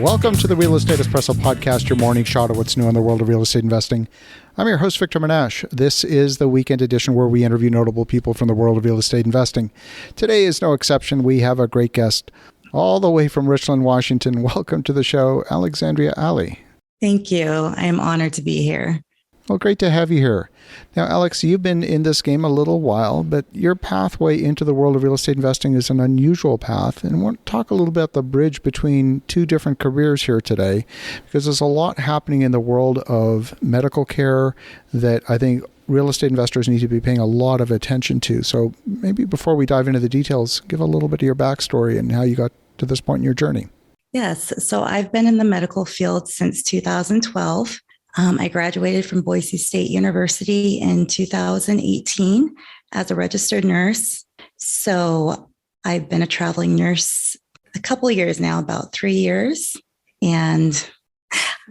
Welcome to the Real Estate Espresso Podcast, your morning shot of what's new in the world of real estate investing. I'm your host, Victor Monash. This is the weekend edition where we interview notable people from the world of real estate investing. Today is no exception. We have a great guest all the way from Richland, Washington. Welcome to the show, Alexandria Ali. Thank you. I am honored to be here. Well, great to have you here. Now, Alex, you've been in this game a little while, but your pathway into the world of real estate investing is an unusual path. And I want to talk a little bit about the bridge between two different careers here today, because there's a lot happening in the world of medical care that I think real estate investors need to be paying a lot of attention to. So maybe before we dive into the details, give a little bit of your backstory and how you got to this point in your journey. Yes. So I've been in the medical field since 2012. I graduated from Boise State University in 2018 as a registered nurse. So I've been a traveling nurse a couple of years now, about 3 years. And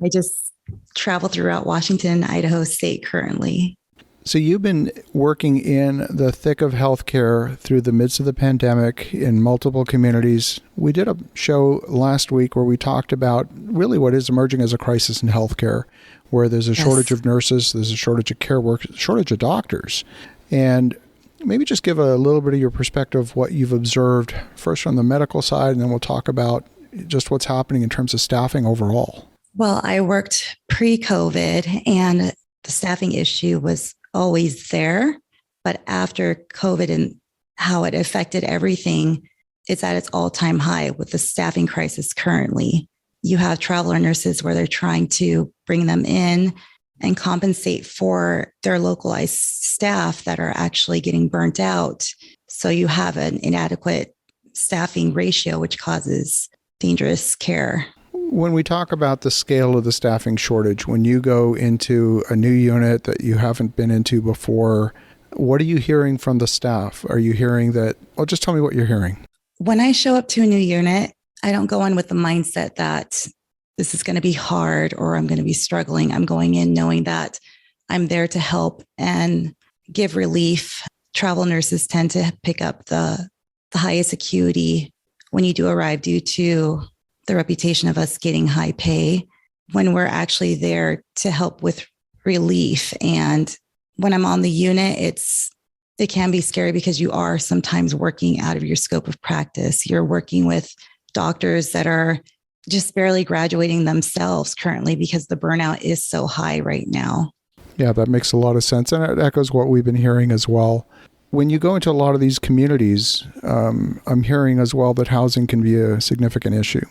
I just travel throughout Washington, Idaho State currently. So you've been working in the thick of healthcare through the midst of the pandemic in multiple communities. We did a show last week where we talked about really what is emerging as a crisis in healthcare, where there's a shortage of nurses, there's a shortage of care workers, shortage of doctors. And maybe just give a little bit of your perspective, what you've observed first on the medical side, and then we'll talk about just what's happening in terms of staffing overall. Well, I worked pre-COVID and the staffing issue was always there. But after COVID and how it affected everything, it's at its all-time high with the staffing crisis currently. You have traveler nurses where they're trying to bring them in and compensate for their localized staff that are actually getting burnt out. So you have an inadequate staffing ratio, which causes dangerous care. When we talk about the scale of the staffing shortage, when you go into a new unit that you haven't been into before, what are you hearing from the staff? Are you hearing that, well, just tell me what you're hearing. When I show up to a new unit, I don't go in with the mindset that this is going to be hard or I'm going to be struggling. I'm going in knowing that I'm there to help and give relief. Travel nurses tend to pick up the highest acuity when you do arrive due to the reputation of us getting high pay, when we're actually there to help with relief. And when I'm on the unit, it can be scary because you are sometimes working out of your scope of practice. You're working with doctors that are just barely graduating themselves currently because the burnout is so high right now. Yeah, that makes a lot of sense. And it echoes what we've been hearing as well. When you go into a lot of these communities, I'm hearing as well that housing can be a significant issue.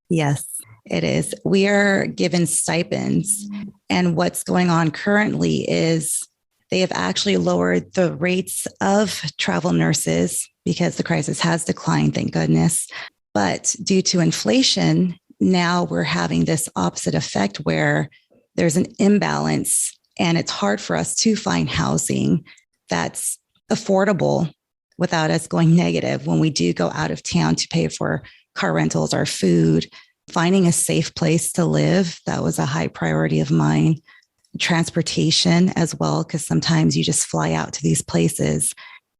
Yes, it is. We are given stipends. And what's going on currently is they have actually lowered the rates of travel nurses because the crisis has declined, thank goodness. But due to inflation, now we're having this opposite effect where there's an imbalance and it's hard for us to find housing that's affordable without us going negative when we do go out of town to pay for car rentals or food. Finding a safe place to live, that was a high priority of mine. Transportation as well, because sometimes you just fly out to these places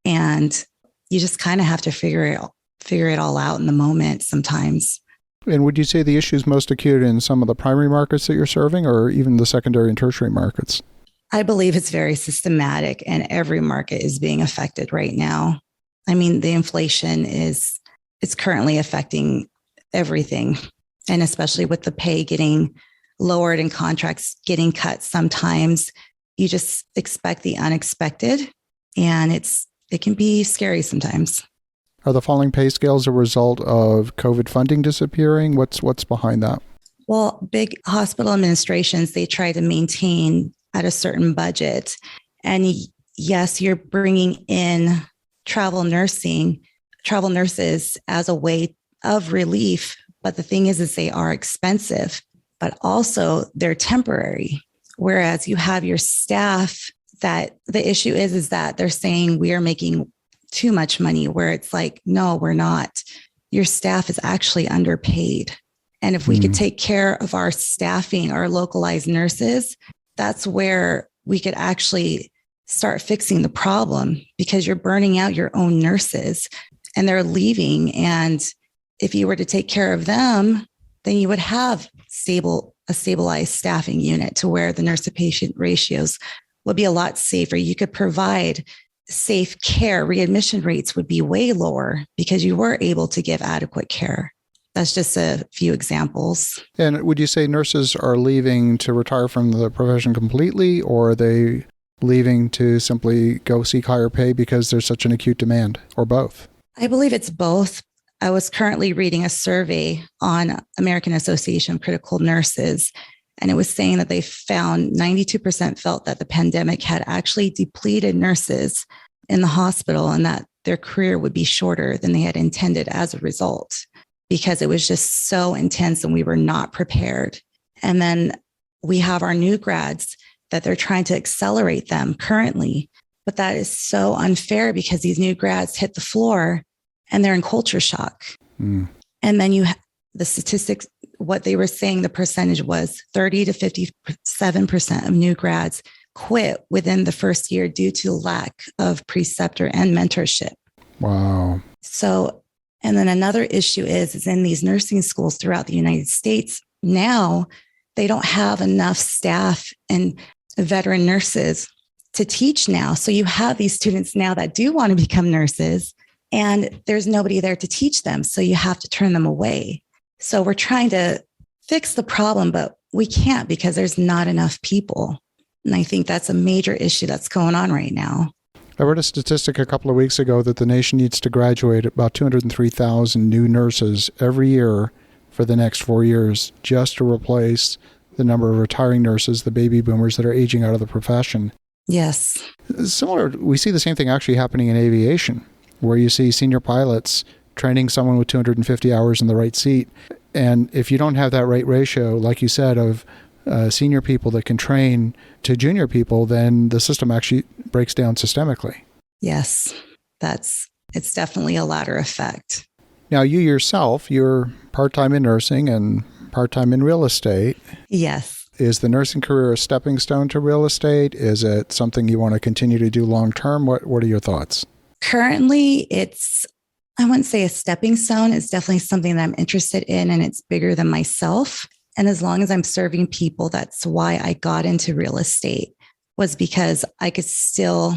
and you just kind of have to figure it all out in the moment sometimes. And would you say the issue is most acute in some of the primary markets that you're serving or even the secondary and tertiary markets? I believe it's very systematic and every market is being affected right now. I mean, the inflation it's currently affecting everything. And especially with the pay getting lowered and contracts getting cut, sometimes you just expect the unexpected and it can be scary sometimes. Are the falling pay scales a result of COVID funding disappearing? What's behind that? Well, big hospital administrations, they try to maintain at a certain budget. And yes, you're bringing in travel nurses as a way of relief. But the thing is they are expensive, but also they're temporary. Whereas you have your staff that the issue is that they're saying we are making too much money, where it's like, no, we're not. Your staff is actually underpaid. And if we could take care of our staffing, our localized nurses, that's where we could actually start fixing the problem, because you're burning out your own nurses and they're leaving. And if you were to take care of them, then you would have a stabilized staffing unit to where the nurse to patient ratios would be a lot safer. You could provide safe care. Readmission rates would be way lower because you were able to give adequate care. That's just a few examples. And would you say nurses are leaving to retire from the profession completely, or are they leaving to simply go seek higher pay because there's such an acute demand, or both? I believe it's both. I was currently reading a survey on American Association of Critical Nurses, and it was saying that they found 92% felt that the pandemic had actually depleted nurses in the hospital and that their career would be shorter than they had intended as a result, because it was just so intense and we were not prepared. And then we have our new grads that they're trying to accelerate them currently. But that is so unfair because these new grads hit the floor and they're in culture shock. And then the statistics, what they were saying, the percentage was 30 to 57% of new grads quit within the first year due to lack of preceptor and mentorship. Wow. So, and then another issue is in these nursing schools throughout the United States, now they don't have enough staff and veteran nurses to teach now. So you have these students now that do want to become nurses and there's nobody there to teach them. So you have to turn them away. So we're trying to fix the problem, but we can't because there's not enough people. And I think that's a major issue that's going on right now. I read a statistic a couple of weeks ago that the nation needs to graduate about 203,000 new nurses every year for the next 4 years just to replace the number of retiring nurses, the baby boomers that are aging out of the profession. Yes. Similar, we see the same thing actually happening in aviation, where you see senior pilots training someone with 250 hours in the right seat. And if you don't have that right ratio, like you said, of senior people that can train to junior people, then the system actually breaks down systemically. Yes, it's definitely a ladder effect. Now, you yourself, you're part-time in nursing and part-time in real estate. Yes. Is the nursing career a stepping stone to real estate? Is it something you want to continue to do long-term? What are your thoughts? Currently, I wouldn't say a stepping stone. It's definitely something that I'm interested in, and it's bigger than myself. And as long as I'm serving people, that's why I got into real estate, was because I could still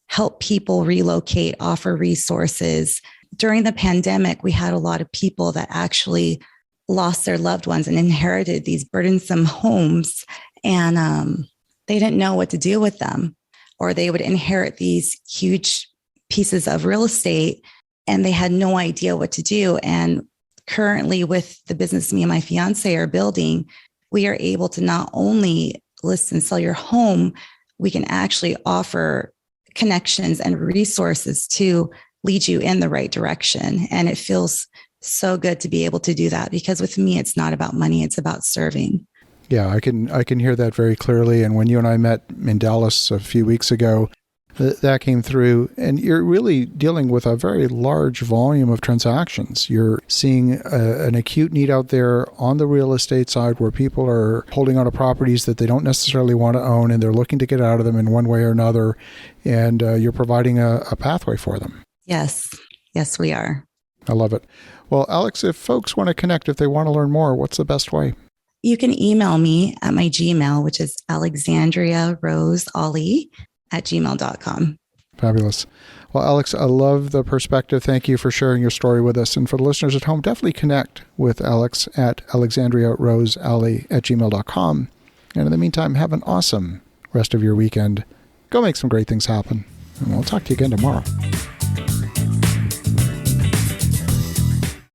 help people relocate, offer resources. During the pandemic, we had a lot of people that actually lost their loved ones and inherited these burdensome homes, and they didn't know what to do with them, or they would inherit these huge pieces of real estate and they had no idea what to do. And currently with the business me and my fiance are building, we are able to not only list and sell your home, we can actually offer connections and resources to lead you in the right direction. And it feels so good to be able to do that, because with me, it's not about money, it's about serving. Yeah, I can hear that very clearly. And when you and I met in Dallas a few weeks ago, that came through. And you're really dealing with a very large volume of transactions. You're seeing an acute need out there on the real estate side where people are holding on to properties that they don't necessarily want to own, and they're looking to get out of them in one way or another. And you're providing a pathway for them. Yes. Yes, we are. I love it. Well, Alex, if folks want to connect, if they want to learn more, what's the best way? You can email me at my Gmail, which is alexandriaroseali@gmail.com. Fabulous. Well, Alex, I love the perspective. Thank you for sharing your story with us. And for the listeners at home, definitely connect with Alex at alexandriaroseali@gmail.com. And in the meantime, have an awesome rest of your weekend. Go make some great things happen. And we'll talk to you again tomorrow.